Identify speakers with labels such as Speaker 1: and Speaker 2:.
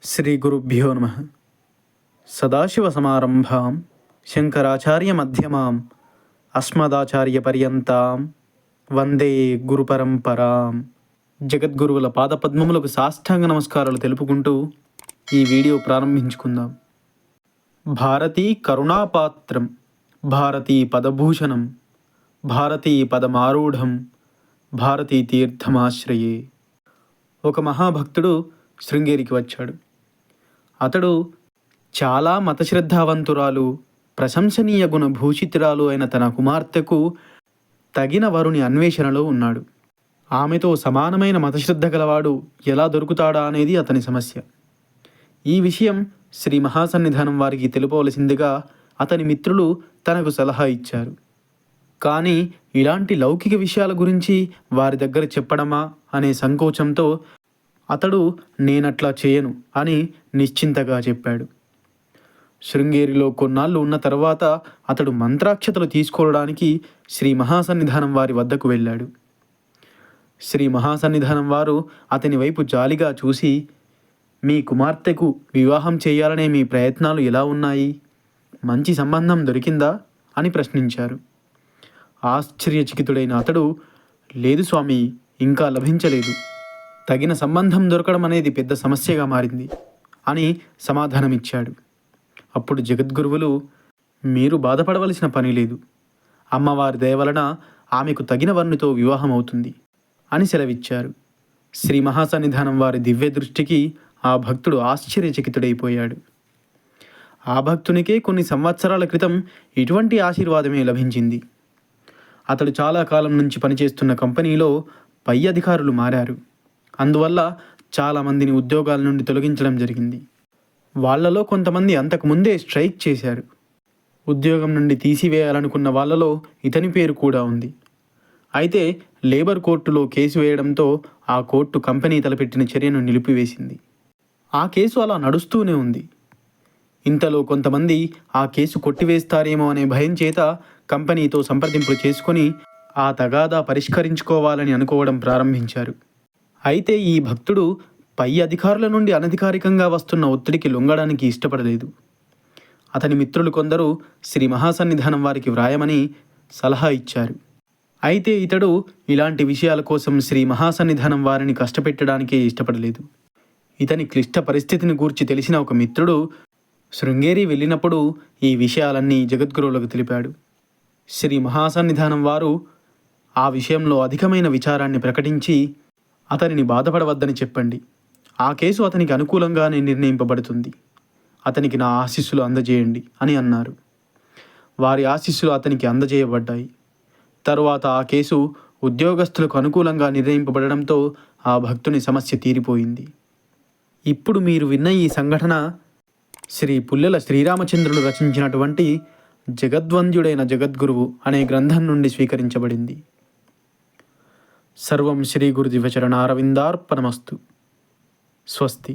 Speaker 1: శ్రీగురుభ్యో నమః. సదాశివసమారంభాం శంకరాచార్యమధ్యమాం అస్మదాచార్యపర్యంతాం వందే గురుపరంపరాం. జగద్గురువుల పాదపద్మములకు సాష్టాంగ నమస్కారాలు తెలుపుకుంటూ ఈ వీడియో ప్రారంభించుకుందాం. భారతీ కరుణాపాత్రం, భారతీ పదభూషణం, భారతీ పదమారూఢం, భారతీ తీర్థమాశ్రయే. ఒక మహాభక్తుడు శృంగేరికి వచ్చాడు. అతడు చాలా మతశ్రద్ధావంతురాలు, ప్రశంసనీయ గుణభూషితురాలు అయిన తన కుమార్తెకు తగిన వరుని అన్వేషణలో ఉన్నాడు. ఆమెతో సమానమైన మతశ్రద్ధ గలవాడు ఎలా దొరుకుతాడా అనేది అతని సమస్య. ఈ విషయం శ్రీ మహాసన్నిధానం వారికి తెలుపవలసిందిగా అతని మిత్రులు తనకు సలహా ఇచ్చారు. కానీ ఇలాంటి లౌకిక విషయాల గురించి వారి దగ్గర చెప్పడమా అనే సంకోచంతో అతడు నేనట్లా చేయను అని నిశ్చింతగా చెప్పాడు. శృంగేరిలో కొన్నాళ్ళు ఉన్న తర్వాత అతడు మంత్రాక్షతలు తీసుకోవడానికి శ్రీ మహాసన్నిధానం వారి వద్దకు వెళ్ళాడు. శ్రీ మహాసన్నిధానం వారు అతని వైపు జాలిగా చూసి, మీ కుమార్తెకు వివాహం చేయాలనే మీ ప్రయత్నాలు ఎలా ఉన్నాయి? మంచి సంబంధం దొరికిందా అని ప్రశ్నించారు. ఆశ్చర్యచకితుడైన అతడు, లేదు స్వామి, ఇంకా లభించలేదు. తగిన సంబంధం దొరకడం అనేది పెద్ద సమస్యగా మారింది అని సమాధానమిచ్చాడు. అప్పుడు జగద్గురువులు, మీరు బాధపడవలసిన పని లేదు, అమ్మవారి దయ వలన ఆమెకు తగిన వరునితో వివాహం అవుతుంది అని సెలవిచ్చారు. శ్రీ మహాసన్నిధానం వారి దివ్య దృష్టికి ఆ భక్తుడు ఆశ్చర్యచకితుడైపోయాడు. ఆ భక్తునికే కొన్ని సంవత్సరాల క్రితం ఇటువంటి ఆశీర్వాదమే లభించింది. అతడు చాలా కాలం నుంచి పనిచేస్తున్న కంపెనీలో పై అధికారులు మారారు. అందువల్ల చాలామందిని ఉద్యోగాల నుండి తొలగించడం జరిగింది. వాళ్లలో కొంతమంది అంతకుముందే స్ట్రైక్ చేశారు. ఉద్యోగం నుండి తీసివేయాలనుకున్న వాళ్ళలో ఇతని పేరు కూడా ఉంది. అయితే లేబర్ కోర్టులో కేసు వేయడంతో ఆ కోర్టు కంపెనీ తలపెట్టిన చర్యను నిలిపివేసింది. ఆ కేసు అలా నడుస్తూనే ఉంది. ఇంతలో కొంతమంది ఆ కేసు కొట్టివేస్తారేమో అనే భయం చేత కంపెనీతో సంప్రదింపులు చేసుకొని ఆ తగాదా పరిష్కరించుకోవాలని అనుకోవడం ప్రారంభించారు. అయితే ఈ భక్తుడు పై అధికారుల నుండి అనధికారికంగా వస్తున్న ఒత్తిడికి లొంగడానికి ఇష్టపడలేదు. అతని మిత్రులు కొందరు శ్రీ మహాసన్నిధానం వారికి వ్రాయమని సలహా ఇచ్చారు. అయితే ఇతడు ఇలాంటి విషయాల కోసం శ్రీ మహాసన్నిధానం వారిని కష్టపెట్టడానికే ఇష్టపడలేదు. ఇతని క్లిష్ట పరిస్థితిని గూర్చి తెలిసిన ఒక మిత్రుడు శృంగేరి వెళ్ళినప్పుడు ఈ విషయాలన్నీ జగద్గురువులకు తెలిపాడు. శ్రీ మహాసన్నిధానం వారు ఆ విషయంలో అధికమైన విచారాన్ని ప్రకటించి, అతనిని బాధపడవద్దని చెప్పండి, ఆ కేసు అతనికి అనుకూలంగానే నిర్ణయింపబడుతుంది, అతనికి నా ఆశీస్సులు అందజేయండి అని అన్నారు. వారి ఆశీస్సులు అతనికి అందజేయబడ్డాయి. తరువాత ఆ కేసు ఉద్యోగస్తులకు అనుకూలంగా నిర్ణయింపబడడంతో ఆ భక్తుని సమస్య తీరిపోయింది. ఇప్పుడు మీరు విన్న ఈ సంఘటన శ్రీ పుల్లెల శ్రీరామచంద్రుడు రచించినటువంటి జగద్వంద్యుడైన జగద్గురువు అనే గ్రంథం నుండి స్వీకరించబడింది. సర్వం శ్రీ గురుదివ్యచరణారవిందార్పణమస్తు. స్వస్తి.